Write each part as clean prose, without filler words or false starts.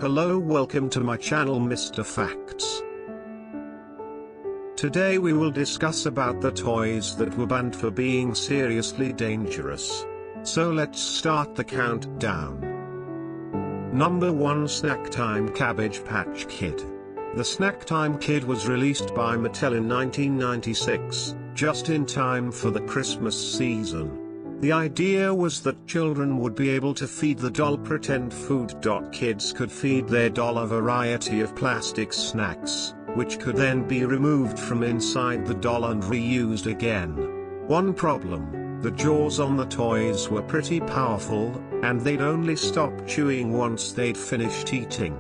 Hello, welcome to my channel Mr. Facts. Today we will discuss about the toys that were banned for being seriously dangerous. So let's start the countdown. Number 1, Snack Time Cabbage Patch Kid. The Snack Time Kid was released by Mattel in 1996, just in time for the Christmas season. The idea was that children would be able to feed the doll pretend food. Kids could feed their doll a variety of plastic snacks, which could then be removed from inside the doll and reused again. One problem: the jaws on the toys were pretty powerful, and they'd only stop chewing once they'd finished eating.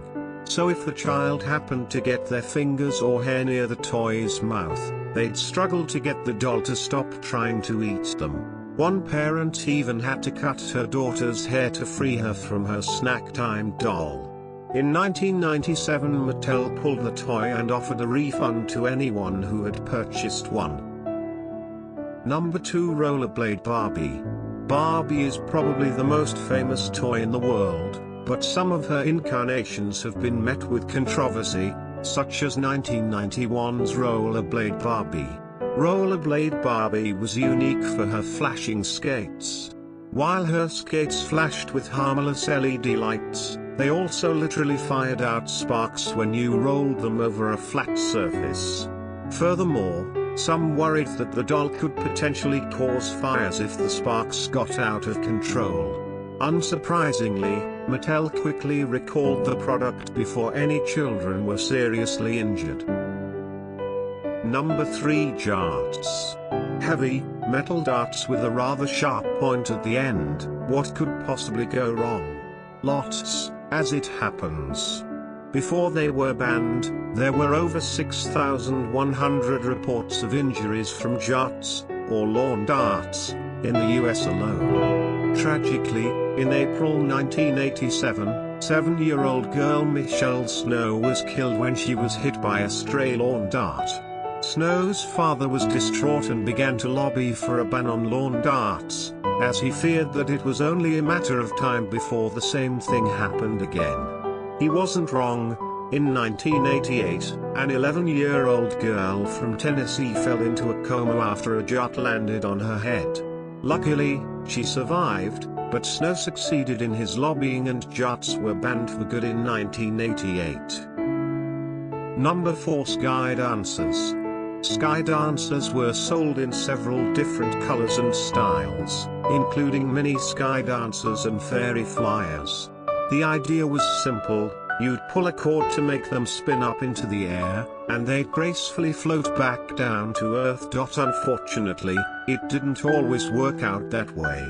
So if the child happened to get their fingers or hair near the toy's mouth, they'd struggle to get the doll to stop trying to eat them. One parent even had to cut her daughter's hair to free her from her Snack Time doll. In 1997, Mattel pulled the toy and offered a refund to anyone who had purchased one. Number 2, Rollerblade Barbie. Barbie is probably the most famous toy in the world, but some of her incarnations have been met with controversy, such as 1991's Rollerblade Barbie. Rollerblade Barbie was unique for her flashing skates. While her skates flashed with harmless LED lights, they also literally fired out sparks when you rolled them over a flat surface. Furthermore, some worried that the doll could potentially cause fires if the sparks got out of control. Unsurprisingly, Mattel quickly recalled the product before any children were seriously injured. Number 3, Darts. Heavy, metal darts with a rather sharp point at the end. What could possibly go wrong? Lots, as it happens. Before they were banned, there were over 6,100 reports of injuries from darts, or lawn darts, in the US alone. Tragically, in April 1987, 7-year-old girl Michelle Snow was killed when she was hit by a stray lawn dart. Snow's father was distraught and began to lobby for a ban on lawn darts, as he feared that it was only a matter of time before the same thing happened again. He wasn't wrong. In 1988, an 11-year-old girl from Tennessee fell into a coma after a dart landed on her head. Luckily, she survived, but Snow succeeded in his lobbying and darts were banned for good in 1988. Number 4, Sky Dancers. Sky Dancers were sold in several different colors and styles, including mini Sky Dancers and Fairy Flyers. The idea was simple: you'd pull a cord to make them spin up into the air, and they'd gracefully float back down to earth. Unfortunately, it didn't always work out that way.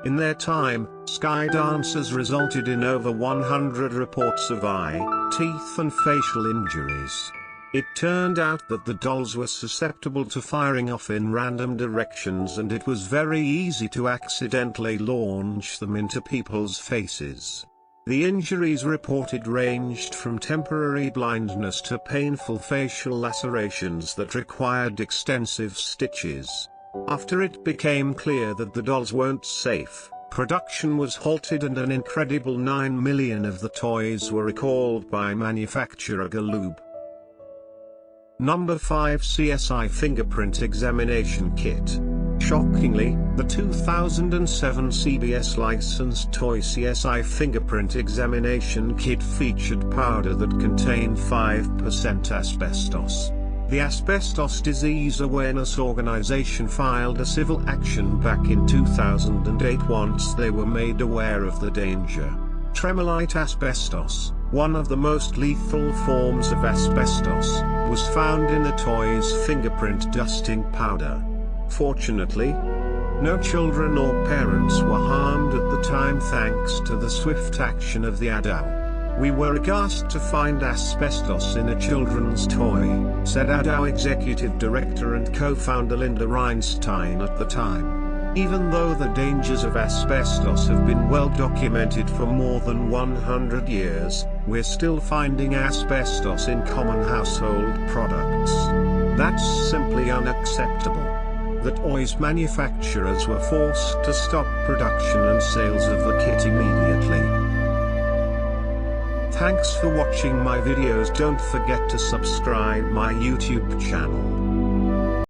In their time, Sky Dancers resulted in over 100 reports of eye, teeth and facial injuries. It turned out that the dolls were susceptible to firing off in random directions, and it was very easy to accidentally launch them into people's faces. The injuries reported ranged from temporary blindness to painful facial lacerations that required extensive stitches. After it became clear that the dolls weren't safe, production was halted and an incredible 9 million of the toys were recalled by manufacturer Galoob. Number 5, CSI Fingerprint Examination Kit. Shockingly, the 2007 CBS licensed toy CSI Fingerprint Examination Kit featured powder that contained 5% asbestos. The Asbestos Disease Awareness Organization filed a civil action back in 2008 once they were made aware of the danger. Tremolite asbestos, one of the most lethal forms of asbestos, was found in the toy's fingerprint dusting powder. Fortunately, no children or parents were harmed at the time thanks to the swift action of the ADAO. "We were aghast to find asbestos in a children's toy," said ADAO executive director and co-founder Linda Reinstein at the time. Even though the dangers of asbestos have been well documented for more than 100 years, we're still finding asbestos in common household products. That's simply unacceptable. The toys manufacturers were forced to stop production and sales of the kit immediately. Thanks for watching my videos. Don't forget to subscribe my YouTube channel.